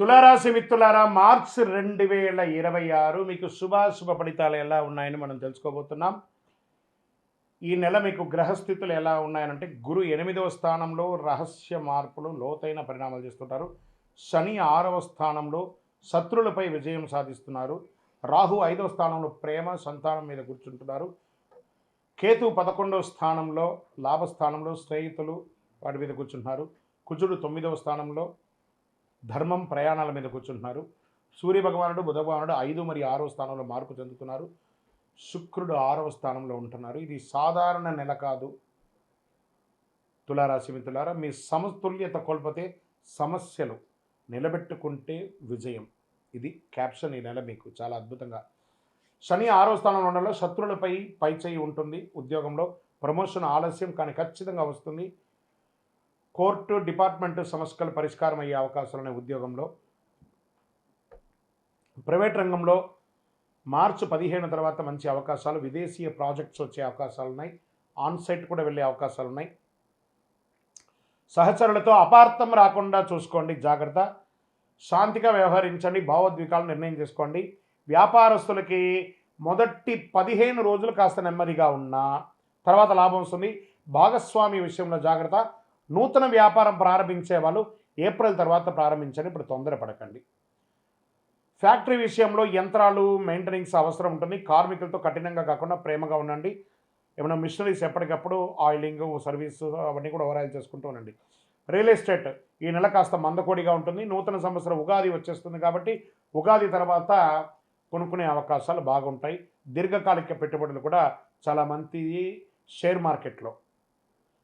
తులారాశి మిత్రులారా, మార్చ్ 2026 మీకు శుభాశుభ ఫలితాలు ఎలా ఉన్నాయని మనం తెలుసుకోబోతున్నాం. ఈ నెల మీకు గ్రహస్థితులు ఎలా ఉన్నాయనంటే, గురు 8వ స్థానంలో రహస్య మార్పులు, లోతైన పరిణామాలు చేస్తుంటారు. శని 6వ స్థానంలో శత్రులపై విజయం సాధిస్తున్నారు. రాహు 5వ స్థానంలో ప్రేమ, సంతానం మీద కూర్చుంటున్నారు. కేతు 11వ స్థానంలో లాభస్థానంలో స్నేహితులు వాటి మీద కూర్చుంటున్నారు. కుజుడు 9వ స్థానంలో ధర్మం, ప్రయాణాల మీద కూర్చుంటున్నారు. సూర్యభగవానుడు, బుధ భగవానుడు 5 మరియు 6వ స్థానంలో మార్పు చెందుతున్నారు. శుక్రుడు 6వ స్థానంలో ఉంటున్నారు. ఇది సాధారణ నెల కాదు. తులారాశి మిత్రులారా, మీ సమతుల్యత కోల్పోతే సమస్యలు, నిలబెట్టుకుంటే విజయం. ఇది క్యాప్షన్ ఈ నెల మీకు చాలా అద్భుతంగా. శని 6వ స్థానంలో ఉండడంలో శత్రులపై పైచేయి ఉంటుంది. ఉద్యోగంలో ప్రమోషన్ ఆలస్యం కానీ ఖచ్చితంగా వస్తుంది. కోర్టు, డిపార్ట్మెంట్ సమస్యలు పరిష్కారం అయ్యే అవకాశాలు ఉన్నాయి. ఉద్యోగంలో, ప్రైవేట్ రంగంలో మార్చి 15 తర్వాత మంచి అవకాశాలు, విదేశీయ ప్రాజెక్ట్స్ వచ్చే అవకాశాలు ఉన్నాయి. ఆన్సైట్ కూడా వెళ్ళే అవకాశాలు ఉన్నాయి. సహచరులతో అపార్థం రాకుండా చూసుకోండి, జాగ్రత్త. శాంతిగా వ్యవహరించండి, భావోద్వేగాలు నిర్ణయం చేసుకోండి. వ్యాపారస్తులకి మొదటి 15 రోజులు కాస్త నెమ్మదిగా ఉన్నా తర్వాత లాభం వస్తుంది. భాగస్వామి విషయంలో జాగ్రత్త. నూతన వ్యాపారం ప్రారంభించే వాళ్ళు ఏప్రిల్ తర్వాత ప్రారంభించండి, ఇప్పుడు తొందరపడకండి. ఫ్యాక్టరీ విషయంలో యంత్రాలు మెయింటెనెన్స్ అవసరం ఉంటుంది. కార్మికులతో కఠినంగా కాకుండా ప్రేమగా ఉండండి. ఏమైనా మిషనరీస్ ఎప్పటికప్పుడు ఆయిలింగ్, సర్వీసు అవన్నీ కూడా ఓవరాయిల్ చేసుకుంటూ ఉండండి. రియల్ ఎస్టేట్ ఈ నెల కాస్త మందకోడిగా ఉంటుంది. నూతన సంవత్సరం ఉగాది వచ్చేస్తుంది కాబట్టి ఉగాది తర్వాత కొనుక్కునే అవకాశాలు బాగుంటాయి. దీర్ఘకాలిక పెట్టుబడులు కూడా చాలా మంది. షేర్ మార్కెట్లో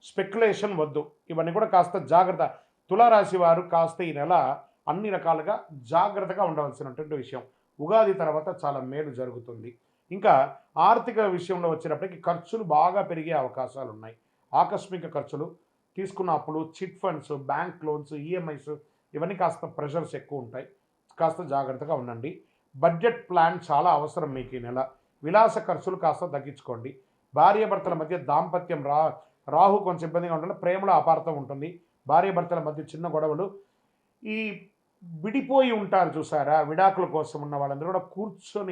స్పెక్యులేషన్ వద్దు, ఇవన్నీ కూడా కాస్త జాగ్రత్త. తులారాశి వారు కాస్త ఈ నెల అన్ని రకాలుగా జాగ్రత్తగా ఉండవలసినటువంటి విషయం. ఉగాది తర్వాత చాలా మేలు జరుగుతుంది. ఇంకా ఆర్థిక విషయంలో వచ్చేటప్పటికి ఖర్చులు బాగా పెరిగే అవకాశాలు ఉన్నాయి. ఆకస్మిక ఖర్చులు, తీసుకున్న అప్పులు, chit funds, bank loans, EMIs ఇవన్నీ కాస్త ప్రెషర్స్ ఎక్కువ ఉంటాయి. కాస్త జాగ్రత్తగా ఉండండి. బడ్జెట్ ప్లాన్ చాలా అవసరం మీకు ఈ నెల. విలాస ఖర్చులు కాస్త తగ్గించుకోండి. భార్యాభర్తల మధ్య దాంపత్యం రాహు కొంచెం ఇబ్బందిగా ఉంటుంది. ప్రేమలో అపార్థం ఉంటుంది. భార్యాభర్తల మధ్య చిన్న గొడవలు. ఈ విడిపోయి ఉంటారు చూసారా, విడాకుల కోసం ఉన్న వాళ్ళందరూ కూడా కూర్చొని